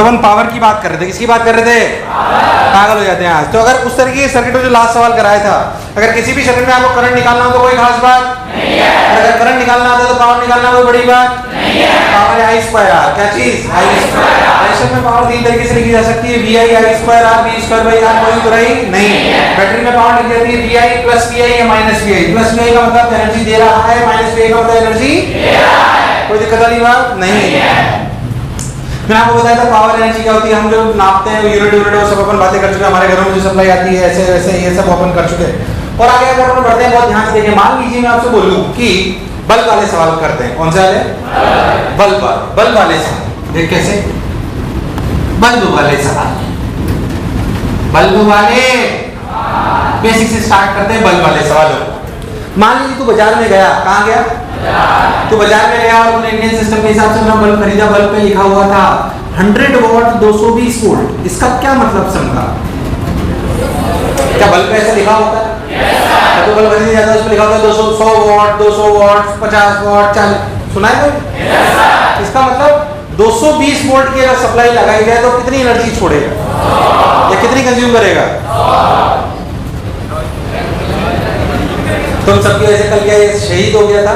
अपन power की बात कर रहे थे, किसकी बात कर रहे थे? पागल हो जाते हैं आज। तो अगर उस तरीके के सर्किट में जो लास्ट सवाल कराया था, अगर किसी भी सर्किट में आपको करंट निकालना हो तो कोई खास बात नहीं है, अगर करंट निकालना आता है तो पावर निकालना कोई बड़ी बात नहीं है। पावर है आई स्क्वायर आर, क्या चीज? I square R. रेजिस्टर में पावर तीन तरीके से लिखी जा सकती है, V I I square R, V square by R, कोई बुराई नहीं है। बैटरी में पावर लिखी जाती है V I plus V I या minus V I. Plus V I का मतलब एनर्जी दे रहा है, माइनस वी आई का मतलब एनर्जी ले रहा है। कोई दिक्कत वाली बात नहीं है। मैं आपको बताया था पावर एनर्जी क्या होती है, हम जो नापते हैं यूनिट वो सब अपन बातें कर चुके हैं, हमारे घरों में जो सप्लाई आती है ऐसे वैसे ये सब अपन कर चुके हैं। और आगे अगर अपन बढ़ते हैं, बहुत ध्यान से देखें। मान लीजिए मैं आपसे बोलूं कि बल्ब वाले सवाल करते हैं, कौन से वाले? बल्ब वाले सवाल। देख कैसे बल्ब वाले सवाल, बल्ब वाले बेसिक से स्टार्ट करते हैं बल्ब वाले सवालों। मान लीजिए तू बाजार में गया, कहाँ गया? तो बाजार में गया और उन्होंने इंडियन सिस्टम के हिसाब से अपना बल्ब खरीदा। बल्ब पे लिखा हुआ था 100 वॉट 220 वोल्ट। इसका क्या मतलब समझा? क्या बल्ब पे ऐसा लिखा होता है? तो बल्ब खरीदा जाता है, उसमें लिखा होता है 200 100 वॉट 200 वॉट 50 वॉट 40। सुना है कोई? इसका मतलब 220 वोल्ट की अगर सप्लाई लगाई जाए तो कितनी एनर्जी छोड़ेगा या कितनी कंज्यूम करेगा? तुम सबकी वजह से कल क्या ये शहीद हो गया था?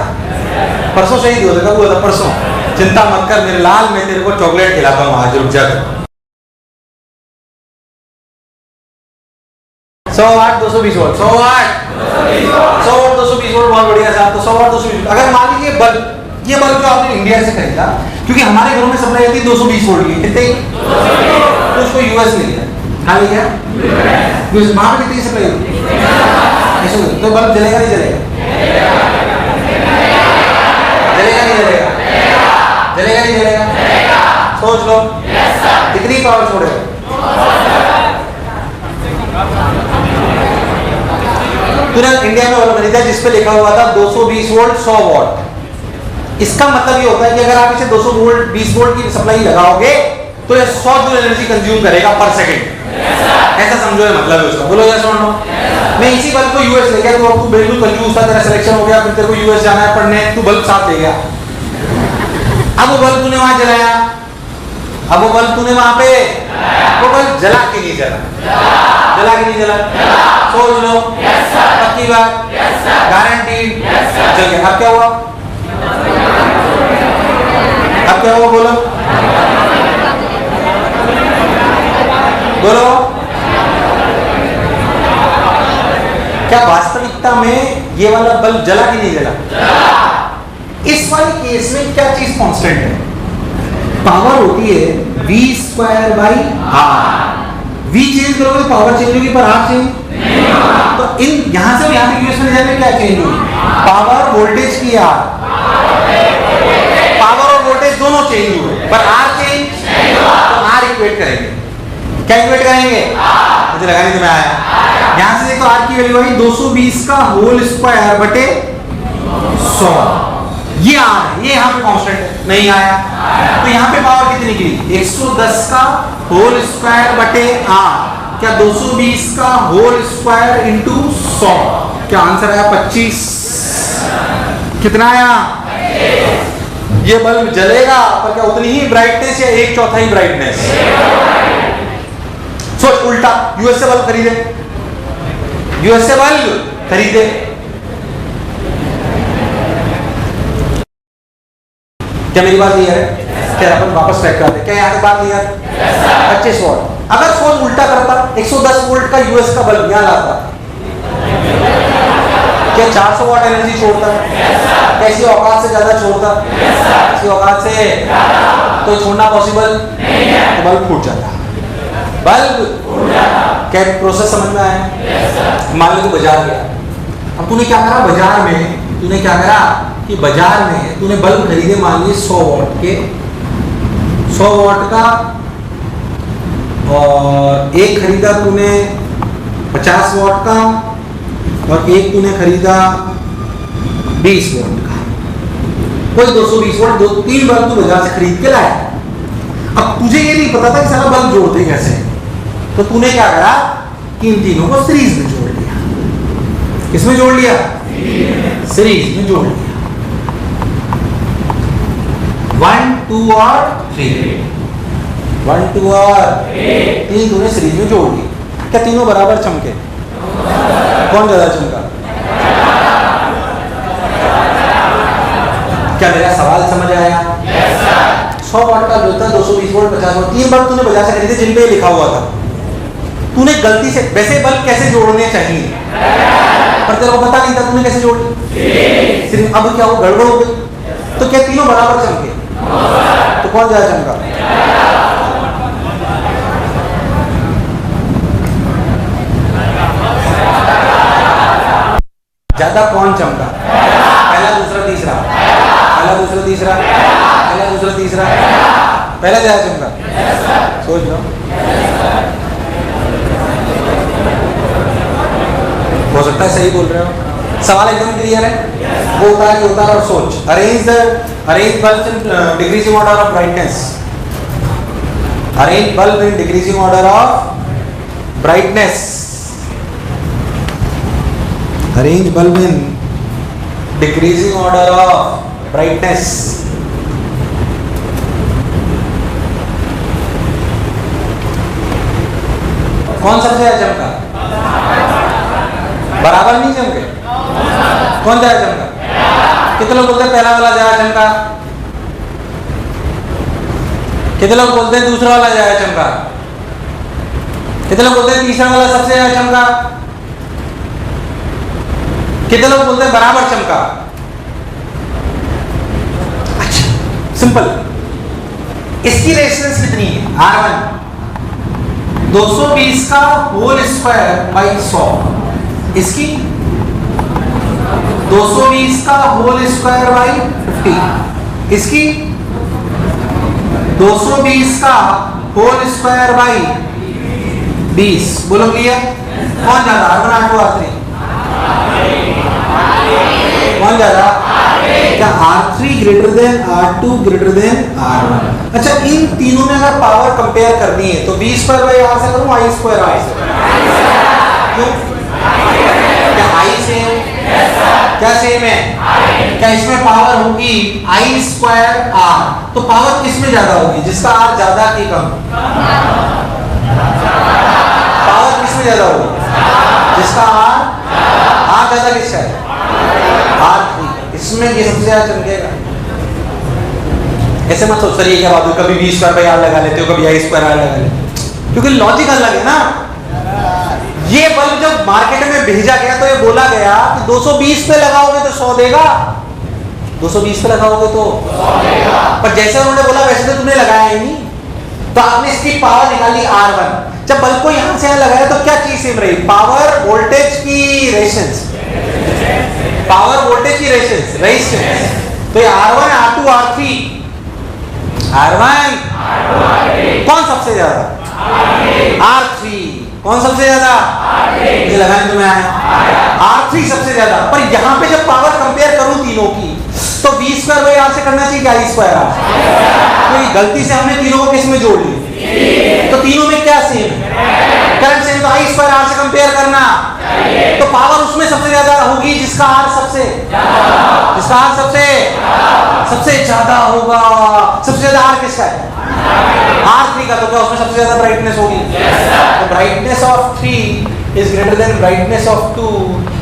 परसों शहीद हो गया, कब हुआ था? परसों। चिंता मत कर मेरे लाल, मैं तेरे को चॉकलेट खिलाता हूँ आज, रुक जा। 100 वाट 220 वोल्ट, 100 वाट 220 वोल्ट, बहुत बढ़िया साहब। तो 100 वाट 220। अगर मान लीजिए बल्ब, ये बल्ब जो आपने इंडिया से खरीदा, क्योंकि हमारे घरों में सप्लाई आती है 220 वोल्ट की, कितने? तो उसको यूएस ले लिया, कहाँ ले गया? यूएस। वहां पे कितनी सप्लाई होती है? तो बल्ब जलेगा नहीं जलेगा? जलेगा नहीं जलेगा? जलेगा नहीं जलेगा? सोच लो कितनी पावर छोड़ेगा? तुरंत इंडिया में बल्ब खरीदा जिस पे लिखा हुआ था 220 वोल्ट 100 वॉट। इसका मतलब ये होता है कि अगर आप इसे 200 वोल्ट 20 वोल्ट की सप्लाई लगाओगे तो ये 100 जूल एनर्जी कंज्यूम करेगा पर सेकंड। ऐसा समझो है मतलब है उसका। बोलो या सुन लो। मैं इसी बल्ब को यूएस ले गया, तो अब तू बिल्कुल कंजूस था, तेरा सिलेक्शन हो गया, फिर तेरे को यूएस जाना है पढ़ने, तू बल्ब साथ ले गया। अब वो बल्ब तूने वहां जलाया, अब वो बल्ब तूने वहां पे, वो बल्ब जला के नहीं जला? जला के नहीं जला? सोच लो, पक्की बात, गारंटी, चल गया। अब क्या हुआ? अब क्या हुआ? बोलो बोलो। क्या वास्तविकता में ये वाला बल्ब जला कि नहीं जला? इस वाले केस में क्या चीज कांस्टेंट है? पावर होती है v square by R. v change करोगे तो पावर चेंज होगी, पर आर चेंज नहीं होगा। तो इन यहां से यहां तक यूएस में जाने में क्या चेंज होगी? पावर वोल्टेज की आर, पावर और वोल्टेज दोनों चेंज हुए, पर आर चेंज नहीं हुआ। तो आर इक्वेट करेंगे, क्या इक्वेट करेंगे? मुझे लगा नहीं तुम्हें आया। यहां से देखो आर की वैल्यू आई 220 का होल स्क्वायर बटे 100। ये आर है, ये यहाँ पे कांस्टेंट है, नहीं आया। तो यहाँ पे पावर कितनी की? 110 का होल स्क्वायर बटे आर। क्या 220 का होल स्क्वायर इंटू 100? क्या आंसर आया? 25। कितना आया? ये बल्ब जलेगा, पर क्या उतनी ही ब्राइटनेस या 1/4 ब्राइटनेस? सोच उल्टा, यूएस से बल्ब खरीदे, यूएस से बल्ब खरीदे, क्या मेरी बात क्लियर है? क्या अपन वापस ट्रैक करते? क्या यहाँ से बात क्लियर? 25 वोल्ट। अगर सोच उल्टा करता, 110 वोल्ट का यूएस का बल्ब यहाँ लाता, क्या 400 वाट एनर्जी छोड़ता? कैसी औकात से ज्यादा छोड़ता? ऐसी औकात से तो छोड़ना पॉसिबल नहीं है, तो बल्ब फूट जाता। बल्ब फूट जाता। क्या प्रोसेस समझ में आया? मान लो तू बाजार गया, अब तूने क्या करा? बाजार में तूने क्या करा कि बाजार में तूने बल्ब खरीदे, मान लीजिए 100 वॉट के, 100 वॉट का, और एक खरीदा तूने 50 वॉट का, और एक तूने खरीदा 20 वॉट का। कोई 220 वॉट, 2-3 बल्ब तू बाजार से खरीद के लाया। अब तुझे ये नहीं पता था कि सारा बल्ब जोड़ते कैसे, तो तूने क्या करा कि इन तीनों को सीरीज में जोड़ लिया। किसमें जोड़ लिया? सीरीज में जोड़ लिया। 1, 2 और 3। 1 2 और 3 तूने सीरीज में जोड़ दी, क्या तीनों बराबर चमके? कौन ज्यादा चमका? क्या मेरा सवाल समझ आया? 100 वाट का जो था 220 वोल्ट 50 वोल्ट, 3 बल्ब तूने बजा सकते थे जिन पे लिखा हुआ था। तूने गलती से, वैसे बल्ब कैसे जोड़ने चाहिए पर तेरे को पता नहीं था, तूने कैसे जोड़ ली? सिर्फ अब क्या हो, गड़बड़ हो गई। तो क्या तीनों बराबर चमके? तो कौन ज्यादा चमका? ज्यादा कौन चमका? पहला दूसरा तीसरा, पहला दूसरा तीसरा, पहला दूसरा तीसरा, पहला ज्यादा चमका। सोच लो, हो सकता है सही बोल रहे हो। सवाल एकदम क्लियर है, वो होता है कि होता है और सोच। Arrange bulb in decreasing order of brightness, arrange bulb in decreasing order of brightness, arrange bulb in decreasing order of brightness. कौन सबसे ज्यादा चमका? बराबर नहीं चमके, कौन ज्यादा चमका? कितने लोग बोलते हैं पहला वाला ज्यादा चमका? कितने लोग बोलते हैं दूसरा वाला ज्यादा चमका? कितने लोग बोलते हैं तीसरा वाला सबसे ज्यादा चमका? कितने लोग बोलते हैं बराबर चमका? अच्छा, सिंपल। इसकी रेजिस्टेंस कितनी है? R1 220 का होल स्क्वायर बाई 100, इसकी 220 का होल स्क्वायर बाई 50, इसकी 220 का होल स्क्वायर बाई 20। बोलो क्लियर? कौन ज्यादा? R1 R2 R3? कौन ज्यादा? क्या R3 greater than R2 greater than R1? अच्छा, इन तीनों में अगर पावर कंपेयर करनी है तो b स्क्वायर बाई r से करूं i स्क्वायर i से? क्यों? क्या i सेम? क्या सेम है? क्या इसमें पावर होगी i स्क्वायर r? तो पावर किस में ज्यादा होगी? जिसका r ज्यादा की कम? पावर किस में ज्यादा होगी? जिसका r ज्यादा किसका है? R3। इसमें ये सबसे ज्यादा चमकेगा। ऐसे मत सोच सर ये क्या बात है, कभी b स्क्वायर बाई r लगा लेते हो, कभी i स्क्वायर r लगा लेते हो, क्योंकि लॉजिक अलग है ना। ये बल्ब जब मार्केट में भेजा गया तो ये बोला गया कि 220 पे लगाओगे तो 100 देगा, 220 पे लगाओगे तो 100 देगा। पर जैसे उन्होंने बोला वैसे तो तुमने लगाया ही नहीं, तो आपने इसकी पावर निकाली R1। जब बल्ब को यहां से यहां लगाया तो क्या चीज सेम रही? पावर वोल्टेज की रेजिस्टेंस, पावर वोल्टेज की रेजिस्टेंस। तो ये R1 R2 R3, R1 कौन सबसे ज्यादा? R3। कौन सबसे ज्यादा? मुझे लगा तुम्हें आया R3 सबसे ज्यादा। पर यहां पे जब पावर कंपेयर करूं तीनों की तो b स्क्वायर बाई r से करना चाहिए क्या i स्क्वायर r? तो गलती से हमने तीनों को किस में जोड़ ली? तो तीनों में क्या सेम है? करंट सेम, तो i स्क्वायर r से कंपेयर करना, तो पावर उसमें सबसे ज्यादा होगी जिसका r सबसे ज्यादा होगा। सबसे ज्यादा r किसका है? R3 का। तो क्या उसमें सबसे ज्यादा ब्राइटनेस होगी? तो brightness of 3 is greater then brightness of 2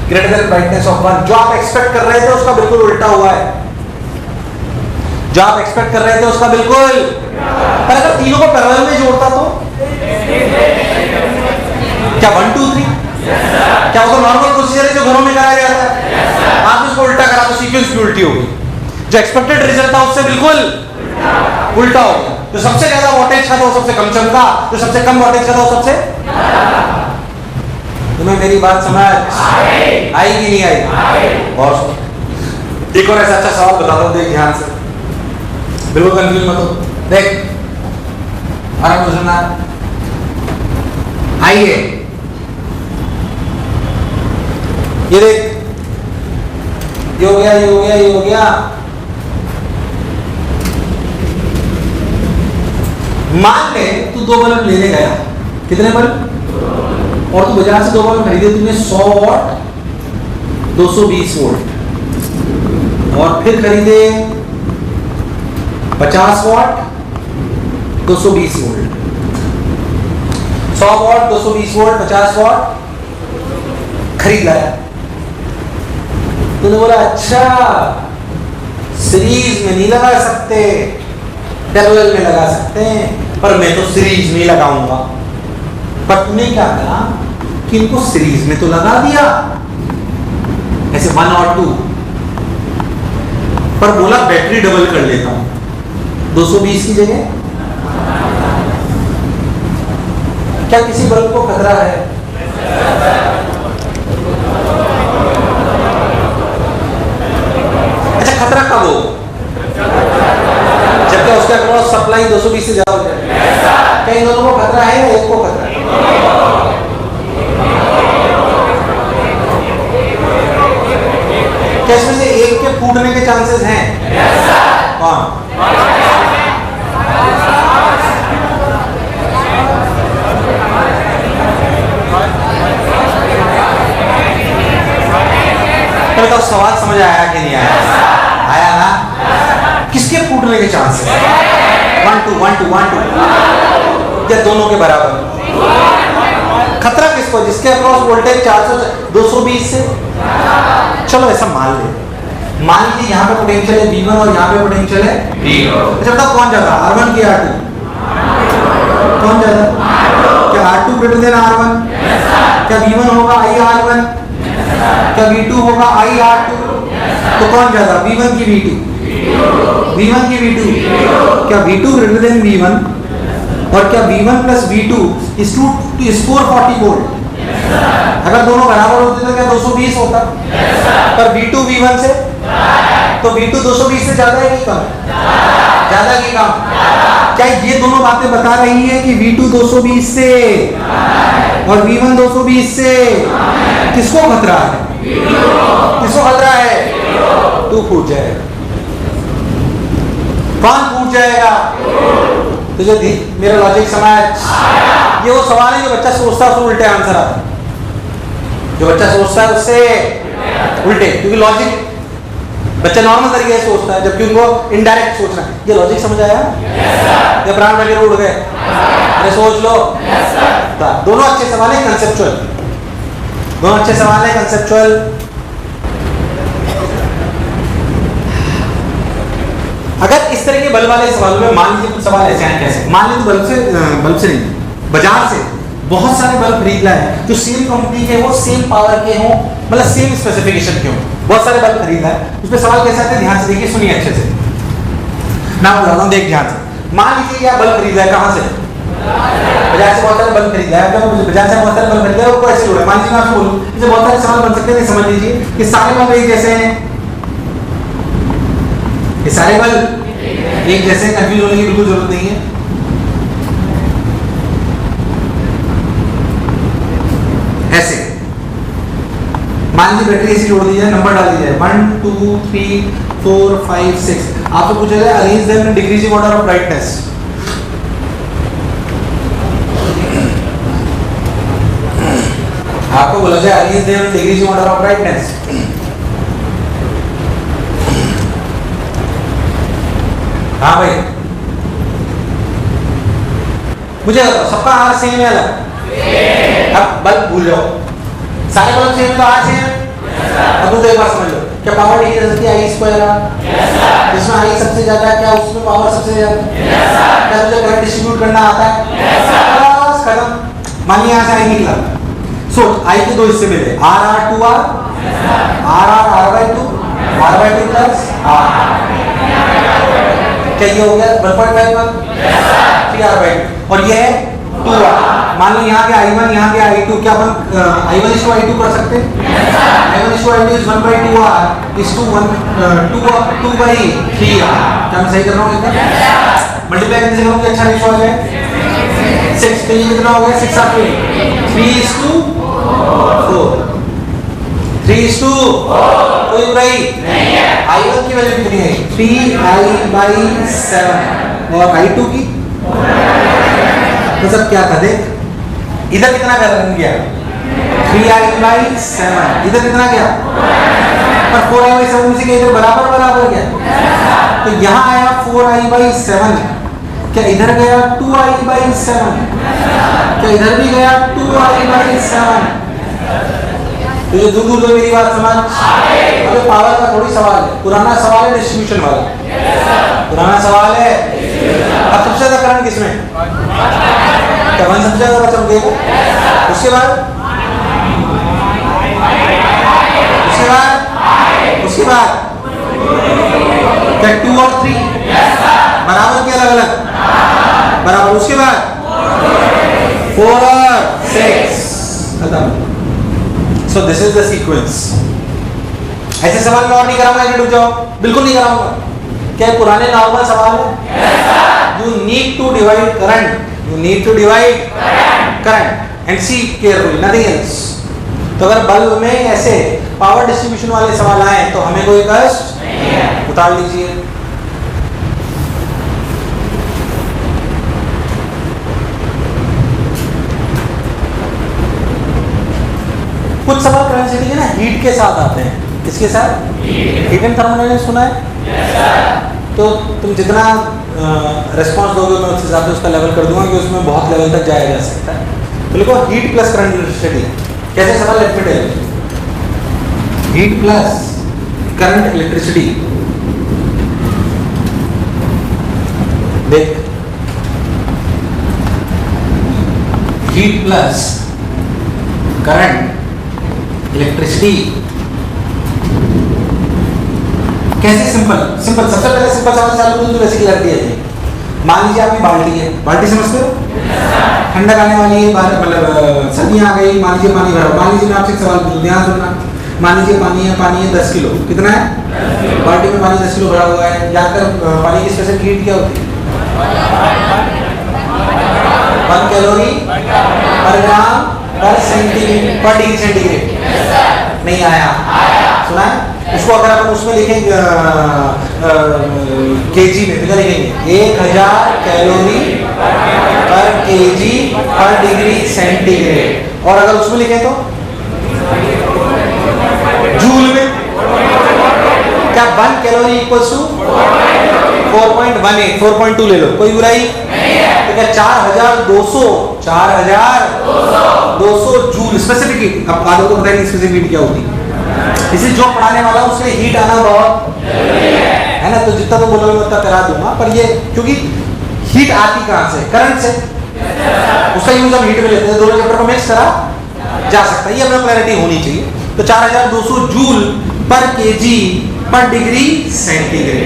greater than brightness of 1। जो आप एक्सपेक्ट कर रहे थे उसका बिल्कुल उल्टा हुआ है, जो आप एक्सपेक्ट कर रहे थे उसका बिल्कुल। पर अगर तीनों को पैरेलल में जोड़ता तो क्या 1 2 3? क्या वो तो नॉर्मल प्रोसीजर है जो घरों में कराया जाता है। आप उसको उल्टा करा तो सीक्वेंस की उल्टी होगी, जो एक्सपेक्टेड रिजल्ट था उससे बिल्कुल उल्टा हो गया। जो सबसे ज्यादा वोल्टेज था वो सबसे कम चमका, जो सबसे कम वोल्टेज था वो सबसे। तुम्हें मेरी बात समझ आई कि नहीं आई? और एक और ऐसा अच्छा सवाल बताता हूं, देख ध्यान से, बिल्कुल कंफ्यूज मत हो। देख आराम से सुनना। आइए ये देख, ये हो गया, ये हो गया, ये हो गया। मान ले तू 2 बल्ब लेने गया, कितने बल्ब? और तू बाजार से 2 बल्ब खरीदे तूने 100 वॉट 220 वोल्ट, और फिर खरीदे 50 what 220 volt, 100 what, 220 volt, 50 what खरीद लाया। तूने बोला अच्छा सीरीज में नहीं लगा सकते, पैरेलल में लगा सकते हैं, पर मैं तो सीरीज में लगाऊंगा। पर तूने क्या करा कि इनको सीरीज में तो लगा दिया ऐसे 1 और 2, पर बोला बैटरी डबल कर लेता हूं 220 की जगह। क्या किसी बल्ब को खतरा है? अच्छा खतरा कब हो? जबकि उसके अक्रॉस सप्लाई 220 से ज्यादा हो जाए। क्या इन दोनों को खतरा है या एक को खतरा है? क्या इसमें से एक के फूटने के चांसेस हैं? कौन? तो सवाल समझ आया कि नहीं आया? आया ना? किसके फूटने के चांसेस? 1 2 1 2 1 2 या दोनों के बराबर? खतरा किसको? जिसके अक्रॉस वोल्टेज 400 220 से। चलो ऐसा मान लीजिए यहाँ पे पोटेंशियल है V1 और यहाँ पे पोटेंशियल है V2। अच्छा बताओ कौन ज्यादा, R1 की R2? कौन ज्यादा? क्या R2 ग्रेटर देन R1? क्या V1 होगा IR1? क्या V2 होगा IR2? तो कौन ज्यादा, V1 की V2? V1 की V2। क्या V2 ग्रेटर देन V1? और क्या V1 plus V2 is to 440 volt? अगर दोनों बराबर होते तो क्या 220 होता? पर V2 V1 से, तो V2 220 से ज्यादा है कि कम? ज्यादा की कम? क्या ये दोनों बातें बता रही है कि V2 220 से और V1 220 से किसको खतरा है? किसको खतरा है? तू फूट जाएगा। कौन फूट जाएगा? तुझे मेरा लॉजिक समझ? ये वो सवाल है जो बच्चा सोचता है उसको उल्टे आंसर आता है। जो बच्चा सोचता है उससे उल्टे, क्योंकि लॉजिक बच्चा नॉर्मल तरीके से सोचता है जबकि उनको इनडायरेक्ट सोचना है। ये लॉजिक समझ आया? या प्राण वगैरह उड़ गए? अरे सोच लो। दोनों अच्छे सवाल है कंसेप्चुअल, दोनों अच्छे सवाल है कंसेप्चुअल। अगर इस तरह के बल्ब वाले सवालों में मान लीजिए कुछ सवाल ऐसे हैं, कैसे? मान लीजिए बल्ब से नहीं, बाजार से बहुत सारे बल्ब खरीद लाए जो सेम कंपनी के हो, सेम पावर के हो, मतलब सेम स्पेसिफिकेशन के हो, बहुत सारे बल्ब खरीद लाए। उसमें सवाल कैसे आते हैं? ध्यान से देखिए, सुनिए अच्छे से, मैं आपको बताता हूँ, देख ध्यान से। मान लीजिए कि आप बल्ब खरीद लाए, कहाँ से? बाजार से बहुत सारे बल्ब खरीद लाए। बाजार से बहुत सारे बल्ब खरीद लाए, वो कैसे जोड़े? मान लीजिए मैं आपको बोलूँ, इससे बहुत सारे सवाल बन सकते हैं। समझ लीजिए कि सारे बल्ब एक जैसे हैं, ये सारे बल्ब एक जैसे, कंफ्यूज होने की बिल्कुल जरूरत नहीं है। ऐसे मान लीजिए बैटरी ऐसी जोड़ दी जाए, नंबर डाल दी जाए 1 2 3 4 5 6। आपको पूछा जाए arrange them in decreasing order of brightness. आपको बोला जाए arrange them in decreasing order of brightness. हाँ भाई, मुझे सबका आर सेम है अलग? अब बल्ब भूल जाओ, सारे बल्ब सेम है तो आर सेम है। अब तो एक बार समझ लो, क्या पावर डिग्री रहती है आई स्क्वायर? जिसमें आई सबसे ज्यादा है, क्या उसमें पावर सबसे ज्यादा? क्या मुझे करंट डिस्ट्रीब्यूट करना आता है? बस खत्म। मानिए यहाँ से आई निकला, सो आई के दो हिस्से मिले, R R two R, R R R by two, R by two plus R. क्या ये हो गया 1.51 3r/2 और ये है 2r। मान लो यहाँ के i1 यहाँ के i2, क्या अपन i1 is to i2 कर सकते हैं? i1 is to i2 is 1/2r is to 2/3r। क्या मैं सही कर रहा हूँ? मल्टीप्लाई करने से करूँ कि अच्छा रेशो आ जाए 6। तो ये कितना हो गया 6r/2 3:4 3:4 कोई बुराई नहीं है। i1 की वैल्यू कितनी है? 3i/7 और i2 की तो सब क्या था देख, इधर कितना कर गया 3i/7, इधर कितना गया पर 4i/7 में से इधर बराबर बराबर गया। तो यहाँ आया 4i/7 क्या इधर गया 2i/7? क्या इधर भी गया 2i/7? तो ये दूर दूर मेरी बात समझ। अबे पावर का थोड़ी सवाल है, पुराना सवाल है डिस्ट्रीब्यूशन वाला। पुराना सवाल है। अब सबसे ज्यादा करंट किसमें? क्या 1 सबसे ज्यादा बचा देगा? उसके बाद क्या 2 और 3 बराबर के अलग अलग बराबर? उसके बाद 4 और 6 खत्म। So this is the sequence. ऐसे सवाल मैं और नहीं कराऊंगा, रुक जाओ, बिल्कुल नहीं कराऊंगा। क्या पुराने नॉर्मल सवाल है? You need to divide current, and see carefully, nothing else. तो अगर बल्ब में ऐसे पावर डिस्ट्रीब्यूशन वाले सवाल आए तो हमें कोई कष्ट नहीं है, उतार लीजिए। कुछ सवाल करंट से ना हीट के साथ आते हैं। किसके साथ? हीट एंड थर्मल ने सुना है? तो तुम जितना रिस्पॉन्स दोगे मैं उस हिसाब से उसका लेवल कर दूंगा कि उसमें बहुत लेवल तक जाया जा सकता है। तो लिखो हीट प्लस करंट इलेक्ट्रिसिटी। कैसे सवाल? Let me tell. Heat plus current electricity. देख, हीट प्लस करंट इलेक्ट्रिसिटी कैसे? सिंपल सबसे पहले सिंपल सवाल चालू करूं तो वैसे क्लियरिटी है। मान लीजिए आपकी बाल्टी है, बाल्टी समझते हो? ठंडक आने वाली है, मतलब सर्दी आ गई, मान लीजिए पानी भरा। मान लीजिए मैं आपसे एक सवाल पूछूं, ध्यान सुनना। मान लीजिए पानी है 10 किलो। कितना है? बाल्टी में पानी 10 किलो भरा हुआ है। याद कर पानी की स्पेसिफिक हीट क्या होती है? 1 कैलोरी पर ग्राम पर सेंटीग्रेड पर डिग्री सेंटीग्रेड। नहीं आया? सुना है? इसको अगर अपन उसमें लिखेंगे केजी में, तो क्या लिखेंगे? 1000 कैलोरी पर केजी पर डिग्री सेंटीग्रेड। और अगर उसमें लिखें तो जूल में। क्या 1 कैलोरी इक्वल्स टू 4.18, 4.2 ले लो, कोई बुराई नहीं है। तो क्या 4200 जूल स्पेसिफिक हीट। अब आदो को बताएंगे स्पेसिफिक हीट क्या होती है। इसे जो पढ़ाने वाला उससे हीट आना बहुत है ना। तो जितना तो बोलोगे मैं उतना करा दूंगा, पर ये क्योंकि हीट आती कहां से? करंट से। उसका यूज हम हीट में लेते हैं, दोनों चैप्टर को मिक्स करा जा सकता है, ये अपना क्लैरिटी होनी चाहिए। तो 4200 जूल पर केजी पर डिग्री सेंटीग्रेड।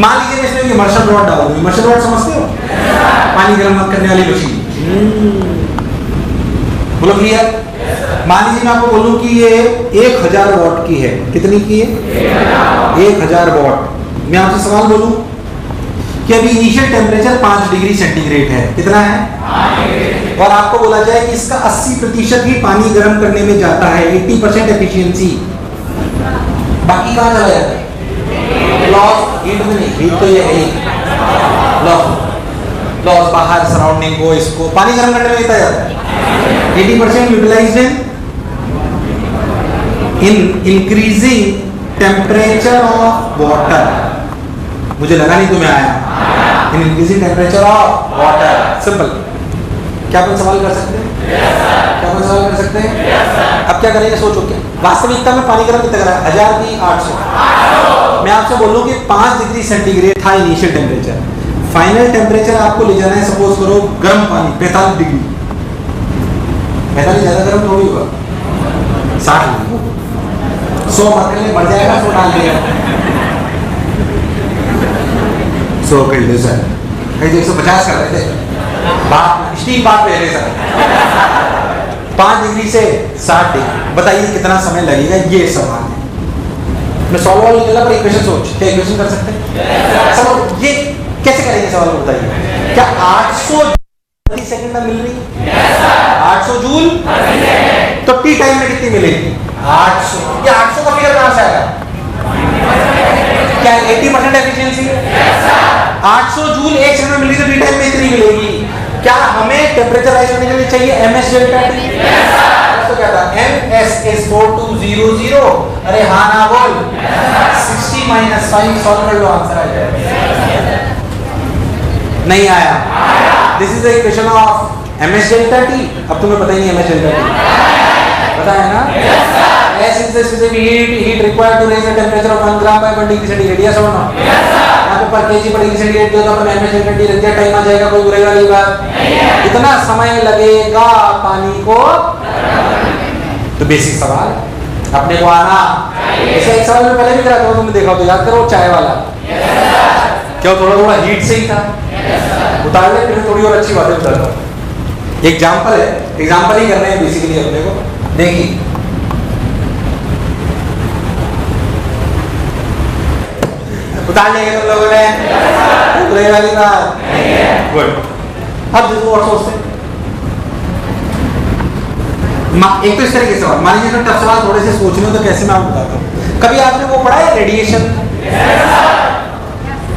मान लीजिए मैं इसमें इमर्शन रॉड डाल दूं। इमर्शन रॉड समझते हो? पानी गर्म करने वाली मशीन। बोलो क्लियर? मान लीजिए मैं आपको बोलूं कि ये 1000 वॉट की है। कितनी की है? 1000 वॉट। मैं आपसे सवाल बोलूं कि अभी इनिशियल टेम्परेचर 5 डिग्री सेंटीग्रेड है। कितना है? 5 डिग्री। और आपको बोला जाए कि इसका 80% ही पानी गर्म करने में जाता है, 80% एफिशिएंसी। बाकी कहाँ चला जाता है? लॉस हीट में नहीं, हीट तो ये है ही लॉस बाहर सराउंडिंग को, इसको पानी गर्म करने में कितना जाता है? 80% utilized in increasing temperature of water. मुझे लगा नहीं तुम्हें आया। In increasing temperature of water. Simple. क्या अपन सवाल कर सकते हैं? क्या अपन सवाल कर सकते हैं? अब क्या करेंगे सोचो। क्या वास्तविकता में पानी गर्म कितना करा? 1000 की 800। मैं आपसे बोलूं कि 5 डिग्री सेंटीग्रेड था इनिशियल टेम्परेचर। फाइनल टेम्परेचर आपको ले जाना है, सपोज करो गर्म पानी 45 डिग्री। 45 ज्यादा गर्म थोड़ी होगा, 60 100 मर जाएगा, 100 डाल दिया 100 कर ले सर। 150 कर रहे थे बात, स्टीम बात ले रहे सर। 5 डिग्री से 60 डिग्री, बताइए कितना समय लगेगा? ये सवाल है। मैं सॉल्व नहीं कर रहा, पर इक्वेशन सोच। क्या इक्वेशन कर सकते हैं? सवाल ये कैसे करेंगे? सवाल बताइए। क्या 800 प्रति सेकंड में मिल रही है? 800 जूल तो टी टाइम में कितनी मिलेगी? 800। ये 800 का फिगर कहां से आया? क्या 80% एफिशिएंसी? 800 जूल 1 सेकंड में मिली तो टी टाइम में इतनी मिलेगी। क्या हमें टेम्परेचर राइज करने के लिए चाहिए ms डेल्टा टी? तो क्या था? ms is 4200। अरे हाँ ना बोल। 60 - 5 सॉल्व कर लो, आंसर आ जाएगा। नहीं आया। This is the equation of ms delta t। अब तुम्हें पता ही नहीं ms डेल्टा t पता है ना? S is the specific heat required to raise the temperature of 1 gram by 1 degree centigrade। yes or no? यहाँ पे पर kg per degree centigrade दिया तो अपन ms डेल्टा t रख दिया, टाइम आ जाएगा, कोई बुरेगा नहीं बात। इतना समय लगेगा पानी को, तो बेसिक सवाल अपने को आना। ऐसा एक सवाल में पहले भी करा था, तुमने देखा तो याद करो, चाय वाला क्या थोड़ा थोड़ा हीट से ही था। उतार ले, फिर थोड़ी और अच्छी बातें बताता हूँ। एग्जाम्पल है, एग्जाम्पल ही करने हैं बेसिकली अपने को। देखिए उतार लेंगे तुम लोगों ने, बुरे वाली बात गुड। अब देखो और सोचते हैं, एक तो इस तरीके से मान लीजिए टफ सवाल थोड़े से सोचने हो तो कैसे मैं आपको बताता हूँ। कभी आपने वो पढ़ा है रेडिएशन?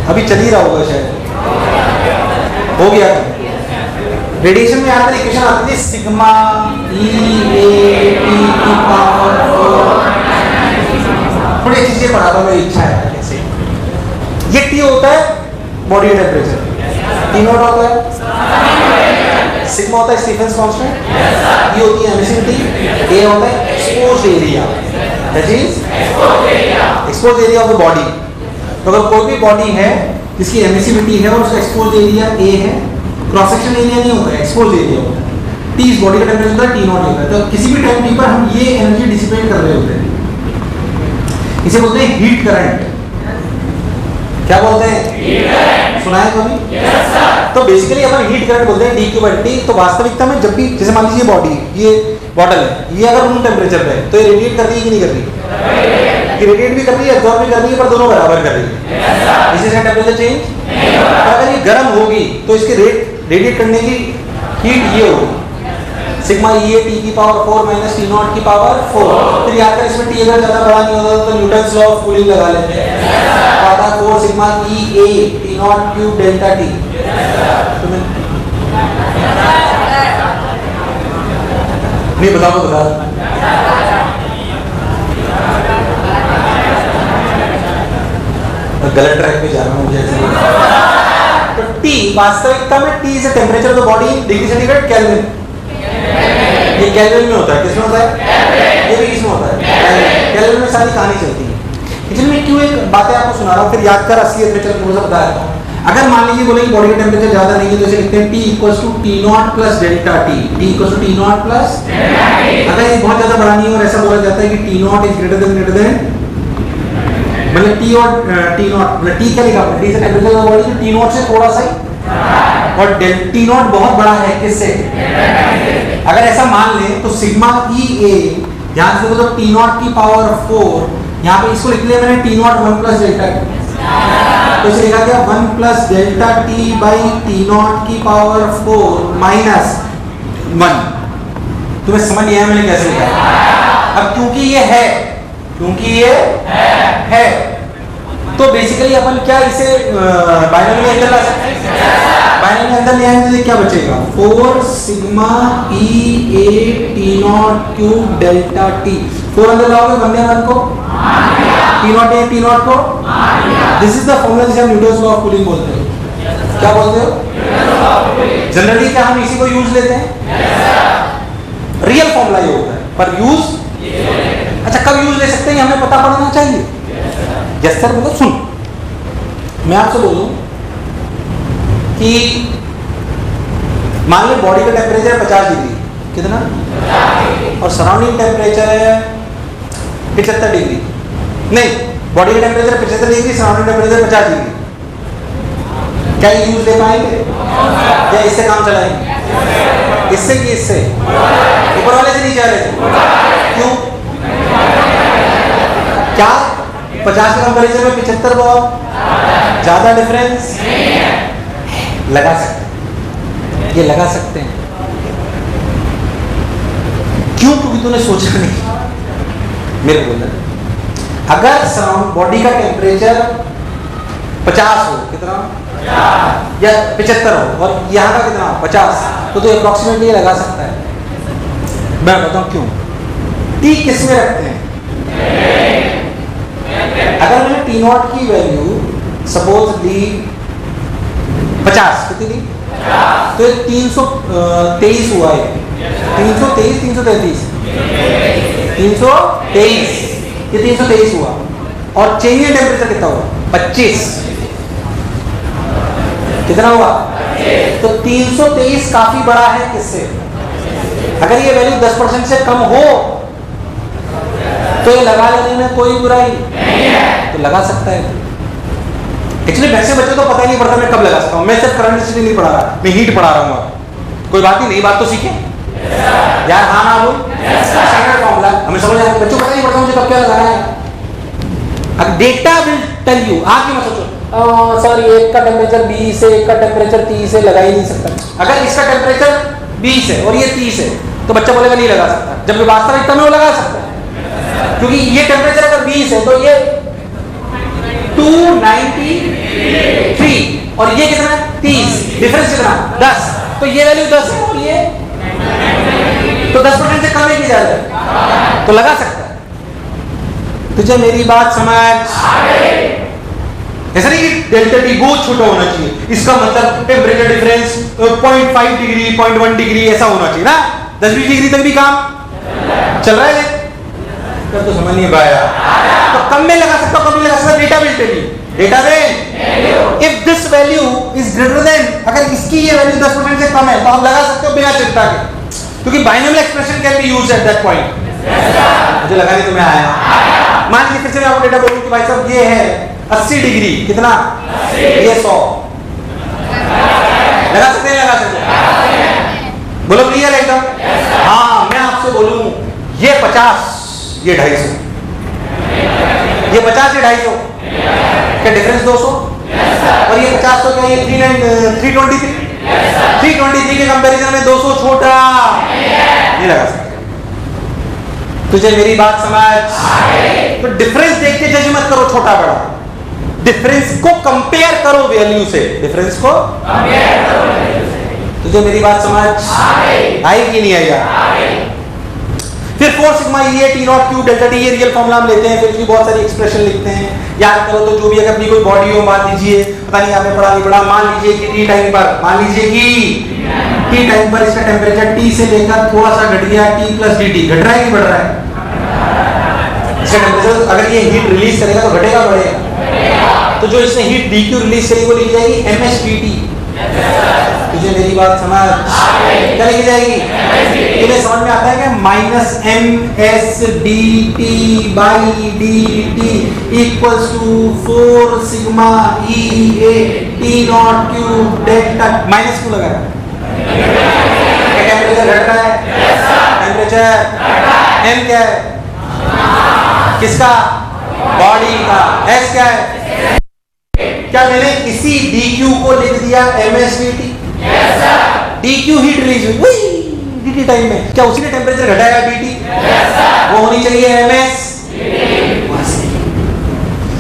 अभी चल ही रहा होगा शायद, हो गया। रेडिएशन में यहाँ पर इक्वेशन आती है सिग्मा E A T की पावर 4। थोड़ी अच्छी चीजें पढ़ाता हूँ, मेरी इच्छा है कैसे। ये T होता है बॉडी टेम्परेचर, T नॉट होता है, सिग्मा होता है स्टीफेंस कांस्टेंट, E होती है एमिसिविटी, A होता है exposed area, that is exposed area of the body. तो अगर कोई भी बॉडी है जिसकी एमिसिविटी है और उसका एक्सपोज्ड एरिया A है, क्रॉस सेक्शन एरिया नहीं होता है, एक्सपोज्ड एरिया होता है। T इस बॉडी का टेम्परेचर होता है, T नॉट होता है। तो किसी भी टाइम T पर हम ये एनर्जी डिसिपेट कर रहे होते हैं, इसे बोलते हैं हीट करंट। क्या बोलते हैं? सुना है कभी? तो बेसिकली अपन हीट करंट बोलते हैं d/t। तो वास्तविकता में जब भी, जैसे मान लीजिए बॉडी, ये बॉटल है, ये अगर रूम टेम्परेचर पे है तो ये रेडिएट कर रही है कि नहीं कर रही? ये रेडिएट भी कर रही है, एब्जॉर्ब भी कर रही है, पर दोनों बराबर कर रही है। इसी से टेम्परेचर चेंज। अगर ये गर्म होगी तो इसके रेडिएट करने की हीट ये होगी सिग्मा E A T की पावर 4 माइनस T नॉट की पावर 4। फिर याद कर, इसमें T अगर ज्यादा बड़ा नहीं होता तो न्यूटन्स लॉ ऑफ कूलिंग लगा लेते हैं, आता 4 sigma E A T not cube delta T। नहीं बताओ तो बता। गलत ट्रैक पे जा रहा हूँ मुझे ऐसा। तो T वास्तविकता में T is the temperature of the body in degree centigrade kelvin. ये केल्विन में होता है, किसमें होता है? ये भी किसमें होता है? केल्विन में सारी कहानी चलती है। इसलिए मैं क्यों एक बातें आपको सुना रहा हूँ, फिर याद कर असलियत में चल थोड़ा सा बता देता हूँ। अगर मान लीजिए बोले कि बॉडी का टेम्परेचर ज्यादा नहीं है तो इसे लिखते हैं T equals to T naught plus delta T। T equals to T naught plus, अगर ये बहुत ज्यादा बड़ा नहीं है और ऐसा बोला जाता है कि T naught is greater then मतलब T और T नॉट, मतलब T क्या लिखा आपने? T से temperature of body, T not से थोड़ा सा ही, और T नॉट बहुत बड़ा है किससे? अगर ऐसा मान लें तो सिग्मा E A, ध्यान से देखो तो T नॉट की पावर 4, यहाँ पे इसको लिख लिया मैंने T not 1 plus delta T। तो इसे लिखा गया 1 plus delta T by T not की पावर 4 माइनस 1। तुम्हें समझ नहीं आया मैंने कैसे लिखा? अब क्योंकि ये है, तो बेसिकली अपन क्या इसे बाइनरी में अंदर ला सकते हैं? बाइनरी में अंदर ले आएंगे तो क्या बचेगा? 4 sigma E A T not cube delta T। 4 अंदर लाओगे, बनने वाले को T not A T not को, दिस इज द फॉर्मूला जिसे हम न्यूटन्स लॉ ऑफ कूलिंग बोलते हैं। क्या बोलते हो? जनरली क्या हम इसी को यूज लेते हैं? रियल फॉर्मूला ये होता है, पर यूज अच्छा कब यूज ले सकते हैं हमें पता पड़ना चाहिए। यस सर, मतलब सुन, मैं आपसे बोलूं कि मान लो बॉडी का टेम्परेचर है 50 डिग्री, कितना? और सराउंडिंग टेम्परेचर है 75 डिग्री। नहीं, बॉडी का temperature 75 degree, surrounding temperature 50 degree. क्या यूज ले पाएंगे? या इससे काम चलाएंगे? इससे कि इससे? ऊपर वाले से नीचे वाले से? क्यों? क्या 50 के कंपैरिजन में 75 बहुत ज्यादा डिफरेंस? लगा सकते हैं, ये लगा सकते हैं। क्यों? क्योंकि तूने सोचा नहीं। मेरे को बोलना, अगर सराउंड बॉडी का टेम्परेचर 50 हो, कितना? या 75 हो, और यहाँ का कितना? 50, तो अप्रोक्सीमेटली लगा सकता है। मैं बताऊं क्यों। T किस में रखते हैं? अगर मैंने T नॉट की वैल्यू सपोज ली 50 कितनी थी? तो ये 323 हुआ है। 323 333 323, ये 323 हुआ। और चेंज इन टेम्परेचर कितना हुआ? 25। कितना हुआ? तो 323 काफी बड़ा है किससे? अगर ये वैल्यू 10% से कम हो तो ये लगा लेने में कोई बुराई नहीं है, तो लगा सकता है। एक्चुअली वैसे बच्चे तो पता ही नहीं पड़ता मैं कब लगा सकता हूँ। मैं सिर्फ करंट स्टडी नहीं पढ़ा रहा, मैं हीट पढ़ा रहा हूँ। कोई बात ही नहीं, बात तो सीखे यार। हाँ ना बोल, स्टैंडर्ड फॉर्मूला हमें समझ आया। बच्चों को पता नहीं पड़ता मुझे कब क्या लगाना है। अब डेटा विल टेल यू। आप ही मत सोचो सर ये एक का टेम्परेचर 20 है, एक का टेम्परेचर 30 है, लगा ही नहीं सकता। अगर इसका टेम्परेचर 20 है और ये 30 है तो बच्चा बोलेगा नहीं लगा सकता, जबकि वास्तविकता में वो लगा सकता है। क्योंकि ये टेम्परेचर अगर 20 है तो ये 293 और ये कितना है? 30। डिफरेंस कितना? 10। तो ये वैल्यू 10 है और ये तो 10% से कम है की ज्यादा, तो लगा सकता है। तुझे मेरी बात समझ? ऐसा नहीं कि डेल्टा टी बहुत छोटा होना चाहिए, इसका मतलब टेम्परेचर डिफरेंस 0.5 डिग्री 0.1 डिग्री ऐसा होना चाहिए ना। 10-20 डिग्री तक भी काम चल रहा है तो समझ नहीं पाया। तो कम में लगा सकता, कम में लगा सकता। Data will tell you, data will if this value is greater than, अगर इसकी ये वैल्यू 10% से कम है तो आप लगा सकते हो बिना चिंता के, क्योंकि binomial expression can be used at that point. मुझे लगा नहीं तुम्हें आया। मान लीजिए फिर से मैं आपको डेटा बोलूं कि भाई साहब ये है 80 डिग्री, कितना? ये 100। लगा सकते हैं? लगा सकते हैं। बोलो क्लियर है एकदम? हाँ। मैं आपसे बोलूं ये 50, ये 250, ये 50, ये 250, क्या डिफरेंस 200? और ये 50 तो क्या ये 323? 323 के कंपैरिजन में 200 छोटा नहीं लगा सकते। तुझे मेरी बात समझ? तो डिफरेंस देख के जज मत करो छोटा बड़ा, डिफरेंस को कंपेयर करो वैल्यू से, डिफरेंस को कंपेयर करो वैल्यू से। तुझे मेरी बात समझ आई कि नहीं आई? फिर 4 सिग्मा E T नॉट Q डेल्टा T, ये रियल फॉर्मूला हम लेते हैं, फिर इसकी बहुत सारी एक्सप्रेशन लिखते हैं। याद करो तो जो भी अगर अपनी कोई बॉडी हो, मान लीजिए पता नहीं आपने पढ़ा नहीं पढ़ा, मान लीजिए कि T टाइम पर, मान लीजिए कि T टाइम पर इसका टेम्परेचर T से लेकर थोड़ा सा घट गया, T + dt, घट रहा है कि बढ़ रहा है? इसका टेम्परेचर अगर ये हीट रिलीज करेगा तो घटेगा बढ़ेगा? तो जो इसने हीट dq रिलीज करी वो लिखी जाएगी msdt। तुझे मेरी बात समझ? क्या लिखी जाएगी? तुम्हें समझ में आता है कि -msdt/dt = 4 सिग्मा E T नॉट Q डेल्टा, माइनस क्यों लगा? टेम्परेचर घट रहा है। टेम्परेचर m क्या है? किसका? बॉडी का। s क्या है? क्या मैंने इसी dq को लिख दिया msdt? Yes sir. dq heat release हुई dt टाइम में, क्या उसी ने टेम्परेचर घटाया dt? Yes sir. वो होनी चाहिए ms।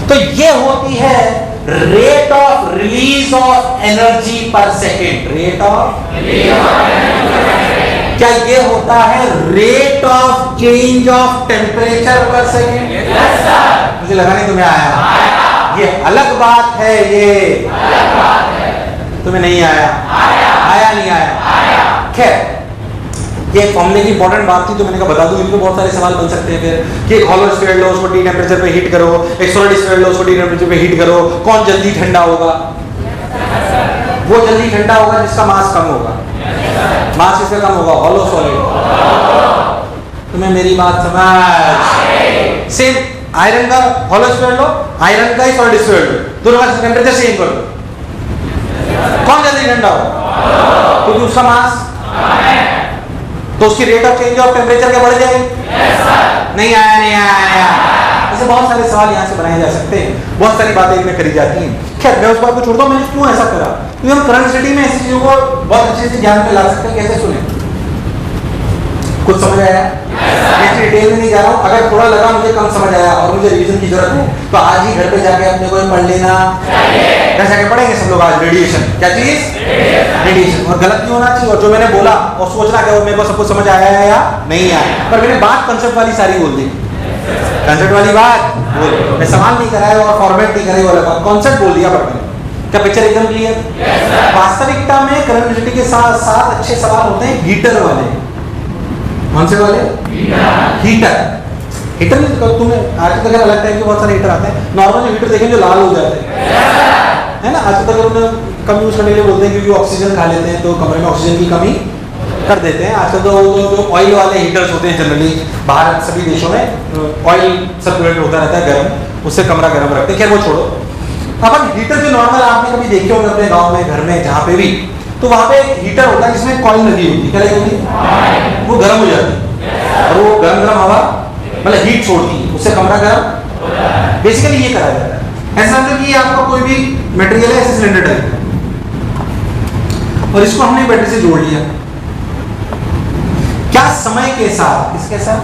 तो ये होती है rate of release of energy per second. Rate of release of energy per second. क्या ये होता है rate of change of temperature per second? Yes sir. मुझे लगा नहीं तुम्हें आया। ये अलग बात है, ये अलग बात है। तुम्हें नहीं आया? आया नहीं आया? खैर ये फॉर्मूले की इंपॉर्टेंट बात थी तो मैंने कहा बता दूं। इनको बहुत सारे सवाल बन सकते हैं फिर कि एक हॉलो स्फीयर लो, उसको T टेम्परेचर पे हीट करो, एक सॉलिड स्फीयर लो, उसको T टेम्परेचर पे हीट करो, कौन जल्दी ठंडा होगा? वो जल्दी ठंडा होगा जिसका मास कम होगा। मास किसका कम होगा? Hollow solid. तुम्हें मेरी बात समझ? सेम आयरन का हॉलो स्फीयर लो, आयरन का ही सॉलिड स्फीयर लो, दोनों का टेम्परेचर सेम कर दो, कौन जल्दी ठंडा होगा? क्योंकि उसका मास तो उसकी rate of change of temperature क्या बढ़ जाएगी? नहीं आया, नहीं आया, नहीं आया। ऐसे बहुत सारे सवाल यहाँ से बनाए जा सकते हैं, बहुत सारी बातें इनमें करी जाती हैं। खैर मैं उस बात को छोड़ता हूँ, मैंने क्यों ऐसा करा? क्योंकि हम करंट स्टडी में ऐसी चीजों को बहुत अच्छे से ध्यान में ला सकते हैं। कैसे सुने? कुछ समझ आया? मैं डिटेल में नहीं जा रहा हूँ। अगर थोड़ा लगा मुझे कम समझ आया और मुझे रिवीजन की जरूरत है तो आज ही घर पे जाके अपने को पढ़ लेना। घर जाके पढ़ेंगे सब लोग आज रेडिएशन। क्या चीज? रेडिएशन। और गलत नहीं होना चाहिए, और जो मैंने बोला और सोचना कि मेरे को सब कुछ समझ आया है या नहीं आया, पर मैंने बात कंसेप्ट वाली सारी बोल दी। कंसेप्ट वाली बात बोल, मैं सवाल नहीं कराया और फॉर्मेट नहीं कराया वाला बात, कॉन्सेप्ट बोल दिया। पर मैंने क्या पिक्चर एकदम क्लियर? वास्तविकता में करंट डेंसिटी के साथ साथ अच्छे सवाल होते हैं हीटर वाले। कौन से वाले? हीटर। हीटर नहीं तो तुम्हें आज तक अलग टाइप के बहुत सारे हीटर आते हैं। नॉर्मल हीटर देखें जो लाल हो जाते हैं, है ना, आज तक उन्हें कम यूज करने के लिए बोलते हैं क्योंकि ऑक्सीजन खा लेते हैं तो कमरे में ऑक्सीजन की कमी कर देते हैं। आजकल तो जो ऑयल वाले हीटर्स होते हैं जनरली बाहर सभी देशों में ऑयल सर्कुलेट होता रहता है गर्म, उससे कमरा गर्म रखते हैं। खैर वो छोड़ो, अपन हीटर जो नॉर्मल आपने कभी देखे होंगे अपने गांव में, घर में, जहाँ पे भी, तो वहाँ पे एक हीटर होता है जिसमें कॉइल लगी होती है। क्या लगी होती है? वो गर्म हो जाती है और वो गर्म गर्म हवा मतलब हीट छोड़ती है, उससे कमरा गर्म। बेसिकली ये करा जाता है। ऐसा मतलब कि आपका कोई भी मटेरियल है ऐसे सिलेंडर टाइप और इसको हमने बैटरी से जोड़ लिया। क्या समय के साथ, किसके साथ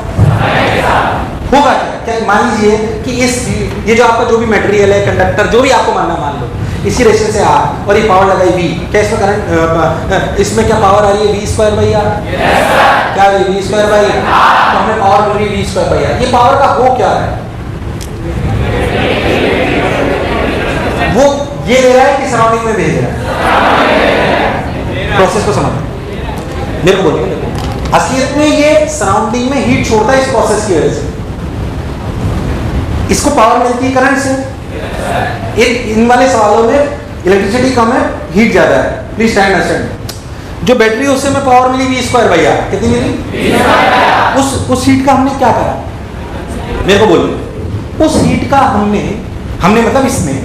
होगा क्या? मान लीजिए कि ये जो आपका जो भी मटेरियल है, कंडक्टर जो भी आपको मानना मान लो, इसी रेशियो से आर और ये पावर लगाई वी, क्या इसमें करंट, इसमें क्या पावर आ रही है? V square by R. क्या है वी स्क्वायर बाई? तो हमें पावर मिल रही है वी स्क्वायर बाई आर। ये पावर का हो क्या है? वो ये दे रहा है कि सराउंडिंग में भेज रहा है? प्रोसेस को समझ मेरे को बोलिए। असलियत में ये सराउंडिंग में हीट छोड़ता है इस प्रोसेस की वजह से। इसको पावर मिलती है करंट से। इन वाले सवालों में इलेक्ट्रिसिटी कम है, हीट ज्यादा है। Please stand understand. जो बैटरी उससे हमें पावर मिली वी स्क्वायर बाई आर। कितनी मिली? उस हीट का हमने क्या करा? मेरे को बोलिए। उस हीट का हमने मतलब इसमें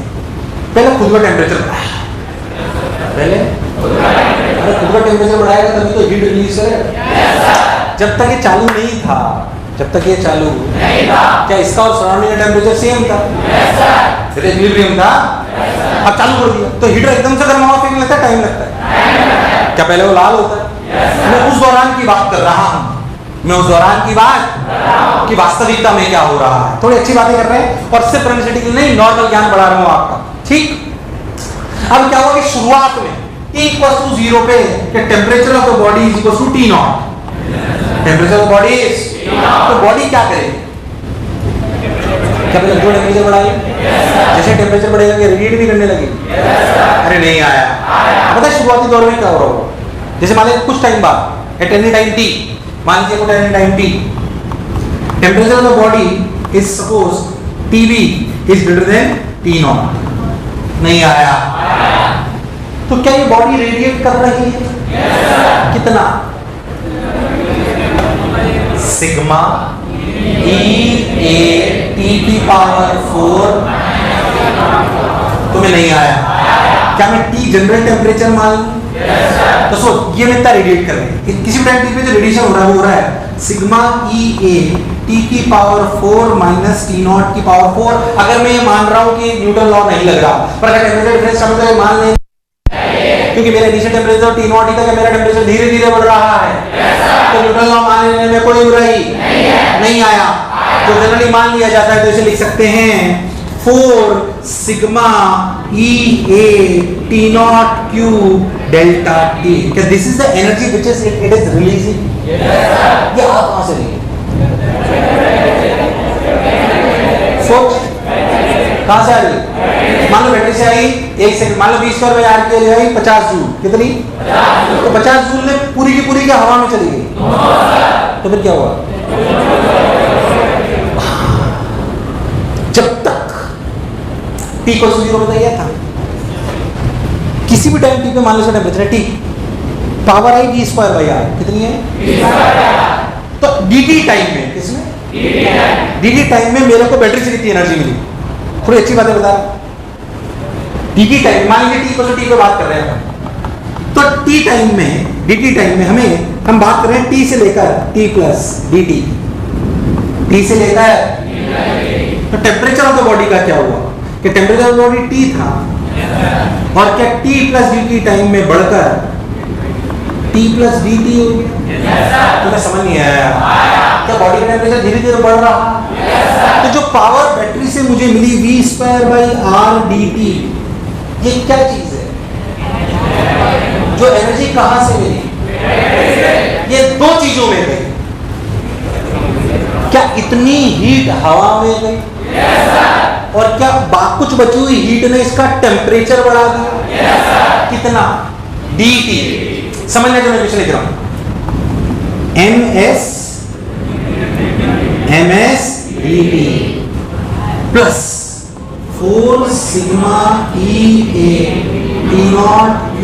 पहले खुद का टेम्परेचर बढ़ाया। पहले अरे खुद का टेम्परेचर बढ़ाएगा तभी तो हीट रिलीज करेगा। जब तक ये चालू नहीं था, जब तक ये चालू नहीं था, क्या इसका और सराउंडिंग का टेम्परेचर सेम था? इक्विलिब्रियम था। अब चालू कर दिया तो हीटर एकदम से गर्म हवा फेंकने लगता है, टाइम लगता है। क्या पहले वो लाल होता है? मैं उस दौरान की बात कर रहा हूँ। मैं उस दौरान की बात कि वास्तविकता में क्या हो रहा है। थोड़ी अच्छी बातें कर रहे हैं और सिर्फ करंट के नहीं, नॉर्मल ज्ञान बढ़ा रहा हूँ आपका। ठीक। अब क्या हुआ कि शुरुआत में T = 0 पे temperature of the body is equal to T naught. Temperature of body is तो बॉडी क्या करेगी? क्या पहले जो टेम्परेचर बढ़ाएगी? जैसे टेम्परेचर बढ़ेगा कि रेडिएट भी करने लगेगी? अरे नहीं आया। पता है शुरुआती दौर में क्या हो रहा होगा? जैसे मान लीजिए कुछ टाइम बाद एट एनी टाइम T, मान लीजिए कुछ any time T, temperature of the body is suppose TB is greater then T not. नहीं आया। तो क्या ये बॉडी रेडिएट कर रही है? कितना? सिग्मा E⁴ तुम्हें नहीं आया। क्या मैं T जनरल टेम्परेचर मान लूं? तो सोच ये इतना रेडिएट कर रहे हैं, किसी भी टाइम पे जो रेडिएशन हो रहा है वो हो रहा है सिग्मा T⁴ माइनस T⁴ अगर मैं ये मान रहा हूं कि न्यूटन लॉ नहीं लग रहा, पर अगर टेम्परेचर डिफरेंस का मतलब मान लें क्योंकि मेरा इनिशियल टेम्परेचर T0 ही था, मेरा टेम्परेचर धीरे धीरे बढ़ रहा है तो न्यूटन लॉ मान लेने में कोई बुराई नहीं आया। तो जनरली मान लिया जाता है तो इसे लिख सकते हैं 4 सिग्मा T⁴ डेल्टा T। क्या this is the energy which is it is releasing? ये आप कहां से लिए? सोच कहां से आ रही है? मान लो बैटरी से आई 1 सेकंड, मान लो 20/R के लिए आई 50 जूल। कितनी? तो 50 जूल ने पूरी की पूरी क्या हवा में चली गई। तो फिर क्या हुआ? जब तक T को 0 बताया था, किसी भी टाइम T पे मान लो टेम्परेचर है T, पावर आई V²/R। कितनी है? तो dt टाइम में, किसमें? dt टाइम में मेरे को बैटरी से कितनी एनर्जी मिली? थोड़ी अच्छी बातें बता रहा। dt टाइम मान लीजिए T पे बात कर रहे हैं तो T टाइम में, dt टाइम में हम बात कर रहे हैं T से लेकर T प्लस dt, T से लेकर तो टेम्परेचर ऑफ द बॉडी का क्या हुआ कि temperature of the body T था और क्या T प्लस dt टाइम में बढ़कर T प्लस dt हो गया। तो मैं समझ नहीं आया क्या बॉडी का टेम्परेचर धीरे धीरे बढ़ रहा। तो जो पावर बैटरी से मुझे मिली V²/R dt, ये क्या चीज है? जो एनर्जी कहां से मिली? ये दो चीजों में गई। क्या इतनी हीट हवा में गई और क्या कुछ बची हुई हीट ने इसका टेम्परेचर बढ़ा दिया। कितना? dt। समझने जो मैं क्वेश्चन लिख रहा हूं, ms dt plus 4 sigma EA T0 Q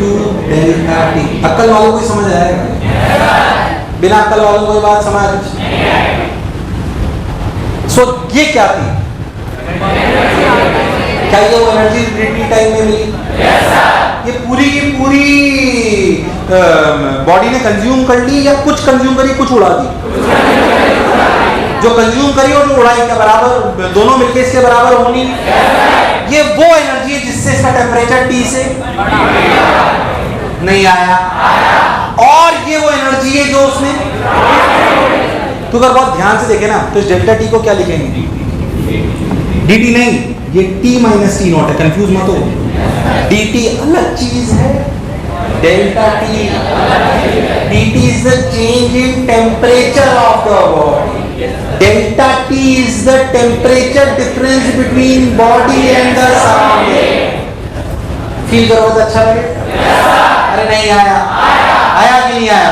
delta T। अक्ल वालों को समझ आएगा? बिना अक्ल वालों को बात समझ? सो ये क्या थी? क्या ये वो एनर्जी dt टाइम में मिली? ये पूरी की पूरी बॉडी ने कंज्यूम कर ली या कुछ कंज्यूम करी कुछ उड़ा दी? जो कंज्यूम करी और जो उड़ाई के बराबर, दोनों मिलकर इसके बराबर होनी। ये वो एनर्जी है जिससे इसका टेम्परेचर T से नहीं आया, और ये वो एनर्जी है जो उसने, तो अगर बहुत ध्यान से देखे ना तो इस डेल्टा T को क्या लिखेंगे? dt नहीं, ये T माइनस T नॉट है, कंफ्यूज मत हो। dt अलग चीज है, delta T dt is the change in temperature of the body. Delta T is the temperature difference between body and the surrounding। Feel करो तो अच्छा लगे? अरे नहीं आया? आया कि नहीं आया?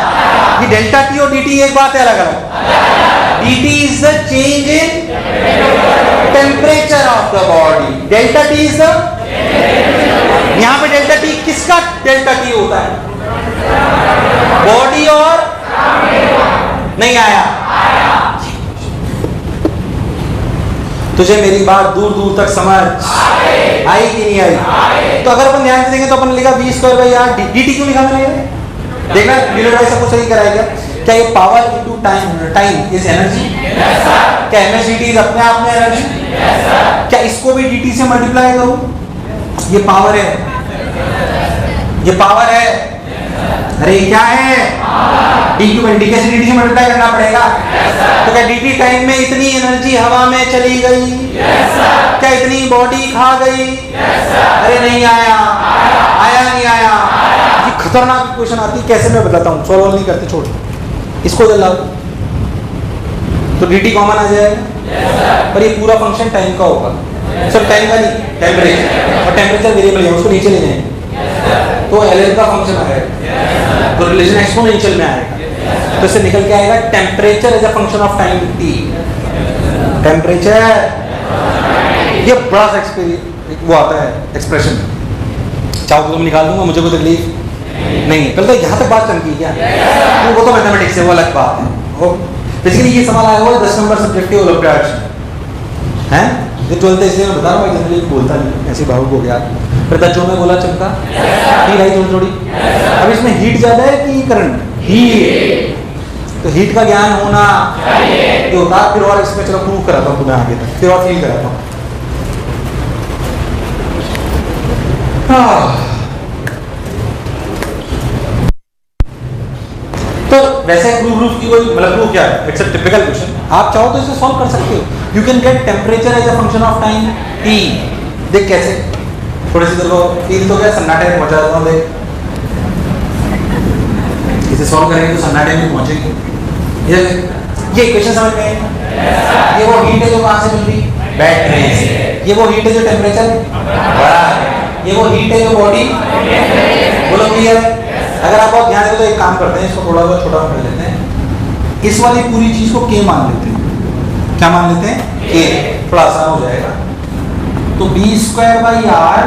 ये डेल्टा T और dt एक बात है अलग अलग। dt is the change in temperature of the body। Delta T is the, यहाँ पे डेल्टा T किसका डेल्टा T होता है? बॉडी और, नहीं आया? तुझे मेरी बात दूर दूर तक समझ आई कि नहीं आई? तो अगर अपन ध्यान से देखें तो अपन लिखा v square by R. dt क्यों लिखा मैंने? देखना यूनिट वाइज सब कुछ सही कराएगा। क्या ये power into time is energy? क्या ms dt इज अपने आप में एनर्जी? क्या इसको भी dt से मल्टीप्लाई करूं? ये पावर है, ये पावर है। अरे क्या है? dt कैसे dt से मल्टीप्लाई करना पड़ेगा? तो क्या dt टाइम में इतनी एनर्जी हवा में चली गई? क्या इतनी बॉडी खा गई? अरे नहीं आया? आया नहीं आया? ये खतरनाक क्वेश्चन आती, कैसे मैं बताता हूँ, सॉल्व नहीं करते, छोड़ इसको जल लाओ तो dt कॉमन आ जाएगा, पर ये पूरा फंक्शन टाइम का होगा, सिर्फ टाइम का नहीं, टेम्परेचर, और टेम्परेचर वेरिएबल है, उसको नीचे ले जाएंगे तो LL का फंक्शन आएगा, तो रिलेशन एक्सपोनेंशियल में आएगा, तो इससे निकल के आएगा temperature as a function of time t। Temperature, ये बड़ा सा वो आता है एक्सप्रेशन, चाहो तो तुम निकाल दूंगा, मुझे कोई तकलीफ नहीं। पहले तो यहाँ तक बात चलती है क्या? तो वो तो मैथमेटिक्स है, वो अलग बात है। वो बेसिकली ये सवाल आया हुआ है 10 नंबर सब्जेक्टिव ओलंपियाड हैं, ये 12th इसलिए मैं बता रहा हूँ, जनरली बोलता नहीं, ऐसे भावुक हो गया। फिर जो मैं बोला चमका ठीक है थोड़ी थोड़ी। अब इसमें हीट ज्यादा है कि करंट? हीट, तो हीट का ज्ञान होना ये होता है। फिर और इसमें चलो प्रूव कराता हूँ तुम्हें आगे तक, फिर और फील कराता हूँ। तो वैसे प्रूफ की कोई मतलब प्रूफ क्या है? इट्स अ टिपिकल क्वेश्चन, आप चाहो तो इसे सॉल्व कर सकते हो। You can get temperature as a function of time t। देख कैसे, थोड़ी सी देखो फील तो क्या सन्नाटे में पहुंचा देता हूँ। देख इसे सॉल्व करेंगे तो सन्नाटे में पहुंचेंगे। ये इक्वेशन समझ में आई? ये वो हीट है जो कहाँ से मिल रही? बैटरी से। ये वो हीट है जो टेम्परेचर बढ़ा है, ये वो हीट है जो बॉडी, बोलो क्लियर? अगर आप बहुत ध्यान दें तो एक काम करते हैं, इसको थोड़ा बहुत छोटा कर लेते हैं, इस वाली पूरी चीज को k मान लेते हैं। क्या मान लेते हैं? k, थोड़ा आसान हो जाएगा। तो b square by R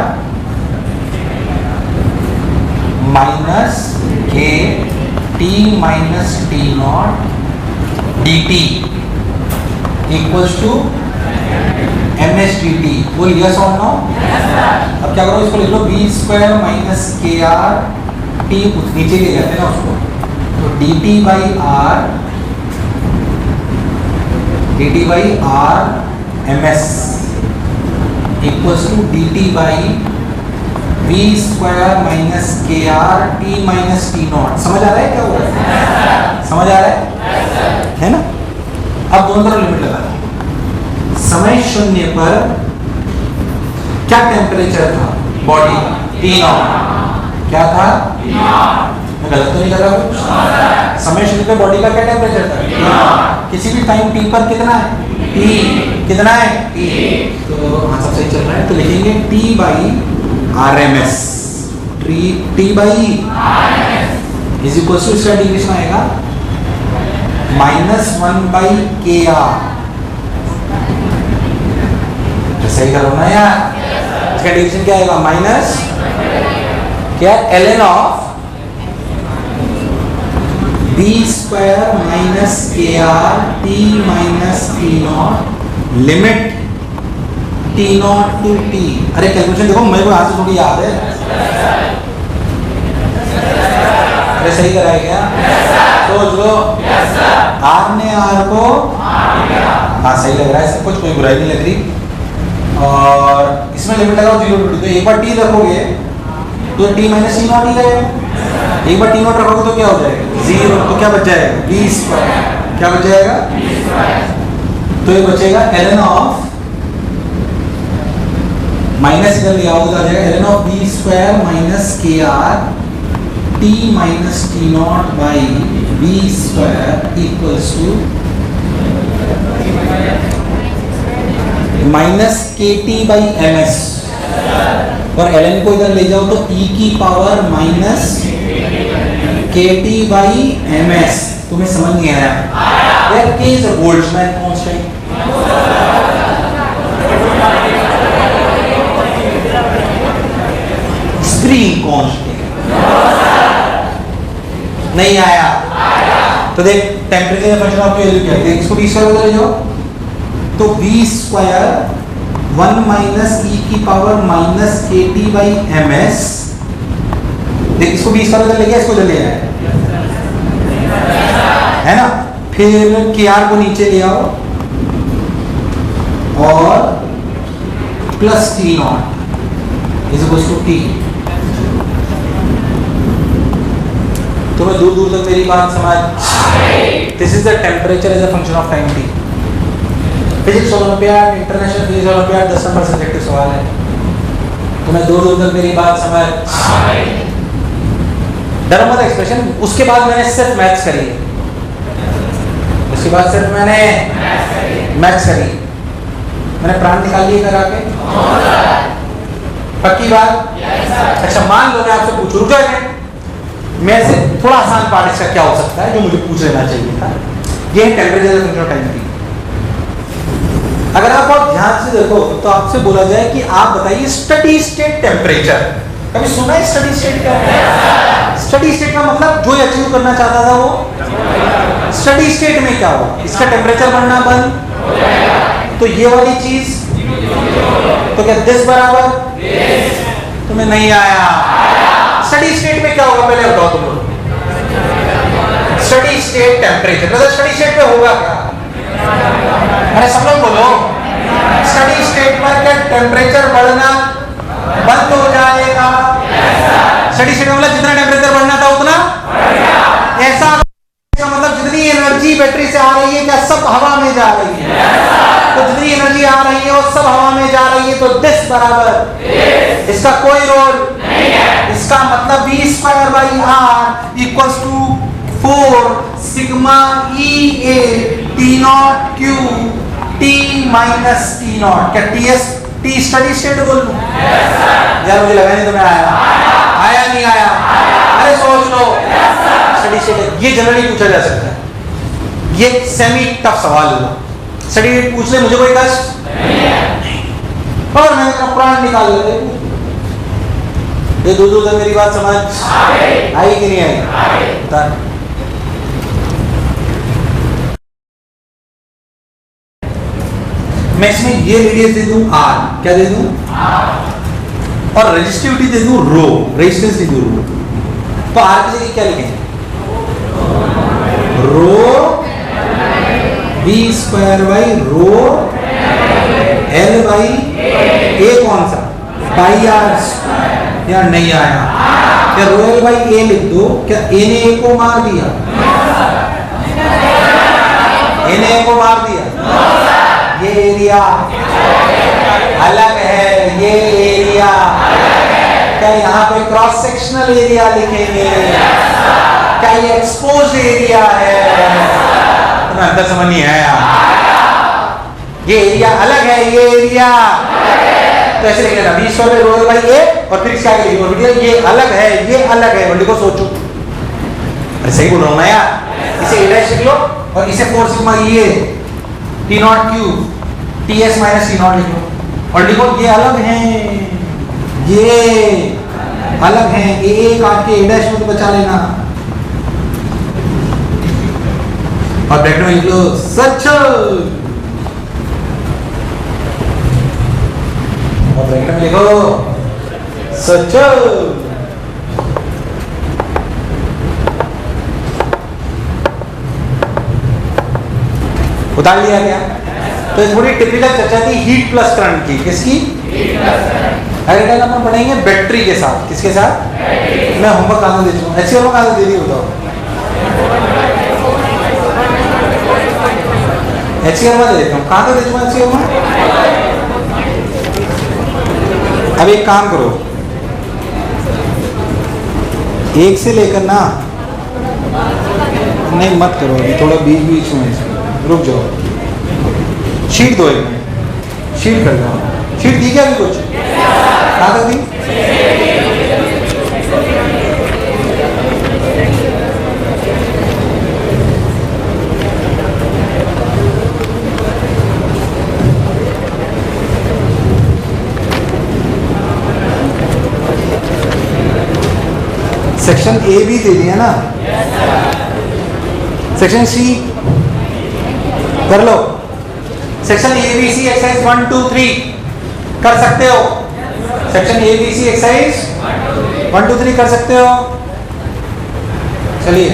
minus k t minus T not D T equals to ms dt। बोल यस और नो? अब क्या करो, इसको लिख लो b square minus K R T, नीचे ले जाते हैं ना उसको, तो dt by R ms equals to dt by v square minus K R T minus T not. समझ आ रहा है क्या हुआ? समझ आ रहा है ना? अब दोनों तरफ लिमिट लगा दें। समय शून्य पर क्या टेम्परेचर था बॉडी? T not. क्या था? मैं गलत तो नहीं कर रहा हूँ? समय शून्य पे बॉडी का क्या टेम्परेचर था? किसी भी टाइम t पर कितना है? t कितना है? t। तो हाँ सब सही चल रहा है, तो लिखेंगे T by R M S, T by is equal to, इसका इंटीग्रेशन आएगा -1/kr। सही करो ना यार, इसका इंटीग्रेशन क्या आएगा, माइनस क्या, ln of b square minus kr t minus t naught limit t naught to t। अरे कैलकुलेशन देखो, मेरे को आज से थोड़ी याद है। अरे सही कराया क्या, सोच लो। r ने r को, हाँ सही लग रहा है सब कुछ, कोई बुराई नहीं लग रही। और इसमें लिमिट लगाओ 0 टू t, तो एक बार t रखोगे तो t माइनस t नॉट ही रहेगा, एक बार t नॉट रखोगे तो क्या हो जाएगा 0, तो क्या बच जाएगा b स्क्वायर, क्या बच जाएगा, तो ये बचेगा ln ऑफ, माइनस इधर ले आओगे तो आ जाएगा ln of b square minus kr t minus t naught by b square equals to minus kt by ms, और ln को इधर ले जाओ तो e की power minus kt by ms। तुम्हें समझ नहीं आया यार, k is a Boltzmann constant, spring constant, नहीं आया? तो देख टेम्परेचर फंक्शन ऑफ वैल्यू क्या है, देख इसको b स्क्वायर ले जाओ तो v स्क्वायर 1 माइनस e की power minus kt by ms। देख इसको b स्क्वायर उधर ले गया, इसको उधर ले आया है ना। फिर kr को नीचे ले आओ और plus t naught is equal to t। तुम्हें दूर दूर तक मेरी बात समझ, this is the temperature as a function of time t। Physics olympiad, international physics olympiad 10 number subjective सवाल है, तुम्हें दूर दूर तक मेरी बात समझ। डरो मत एक्सप्रेशन, उसके बाद मैंने सिर्फ मैथ्स करी है, उसके बाद सिर्फ मैंने मैथ्स करी, मैंने प्राण निकाल लिए करा के, पक्की बात। अच्छा मान लो मैं आपसे पूछूं, रुक जाए, मैं से थोड़ा आसान पार्ट इसका क्या हो सकता है जो मुझे पूछ लेना चाहिए था। ये है temperature function of time t। अगर आप बहुत ध्यान से देखो तो आपसे बोला जाए कि आप बताइए स्टडी स्टेट टेम्परेचर, कभी सुना है स्टडी स्टेट क्या है? स्टडी स्टेट का मतलब जो अचीव करना चाहता था वो स्टडी स्टेट में क्या हो, इसका टेम्परेचर बढ़ना बंद, तो ये वाली चीज, तो क्या दिस बराबर, तुम्हें नहीं आया। स्टडी स्टेट में क्या होगा पहले बताओ तुम लोग, स्टडी स्टेट टेम्परेचर, मतलब स्टडी स्टेट में होगा क्या, अरे सब लोग बोलो, स्टडी स्टेट पर क्या टेम्परेचर बढ़ना बंद हो जाएगा? स्टडी स्टेट में मतलब जितना टेम्परेचर बढ़ना था उतना ऐसा, मतलब जितनी एनर्जी बैटरी से आ रही है क्या सब हवा में जा रही है, तो जितनी एनर्जी आ रही है वो सब हवा में जा रही है, तो दिस बराबर, इसका कोई रोल नहीं है, इसका मतलब v square by r equals to 4 sigma e a t नॉट q t minus t naught. क्या t स्टडी स्टेट बोल लूं? यार मुझे लगा नहीं तुम्हें आया नहीं आया, अरे सोच लो स्टडी स्टेट, ये जनरली पूछा जा सकता है, ये सेमी टफ सवाल है, स्टडी स्टेट पूछ ले मुझे कोई कष्ट नहीं, और मैंने अपना प्राण निकाल ले। ये दूर दूर तक मेरी बात समझ आई कि नहीं आई? बता। मैं इसमें ये रेडियस दे दूं r, क्या दे दूं r, और रेजिस्टिविटी दे दूं रो, रेजिस्टेंस दे दूं रो, तो r की जगह क्या लिखेंगे, रो b square by rho l by a, कौन सा बाई r स्क्वायर, यार नहीं आया, क्या रो l बाई a लिख दो, क्या a ने a को मार दिया, a ने a को मार दिया, ये एरिया अलग है, ये एरिया क्या यहाँ पे क्रॉस सेक्शनल एरिया लिखेंगे, क्या ये एक्सपोज्ड एरिया है, तुम्हें अंदर समझ नहीं आया? ये एरिया अलग है, ये एरिया तो ऐसे लिख लेना बी स्क्वायर रो बाई ए और फिर इसके आगे लिखो बेटा ये अलग है, ये अलग है। लिखो सोचो, अरे सही बोल रहा हूं ना यार। इसे ए डैश लिख लो और इसे 4 सिग्मा ये T not Q T S minus T not लिखो और लिखो ये अलग हैं, ये अलग हैं। ए काट के ए डैश में तो बचा लेना और ब्रैकेट में लिख लो सच और ब्रैकेट में लिखो सच। उतार लिया क्या? तो एक थोड़ी टिपिकल चर्चा थी हीट प्लस करंट की। किसकी? अगले टाइम अपन पढ़ेंगे बैटरी के साथ। किसके साथ? मैं होमवर्क कहाँ से दे दूँ? ऐसी होमवर्क कहाँ से दे दी बताओ? ऐसी होमवर्क दे देता हूँ। कहाँ से दे दूँ ऐसी होमवर्क? अब एक काम करो, एक से लेकर ना नहीं मत करो अभी, थोड़ा बीच बीच में रुक जाओ। शीट दो, एक मिनट शीट कर दो। शीट दी क्या अभी कुछ? कहाँ तक दी? सेक्शन ए भी दे दिया ना, सेक्शन सी कर लो। Section A B C exercise 1 2 3 कर सकते हो। Section A B C exercise 1 2 3 कर सकते हो। चलिए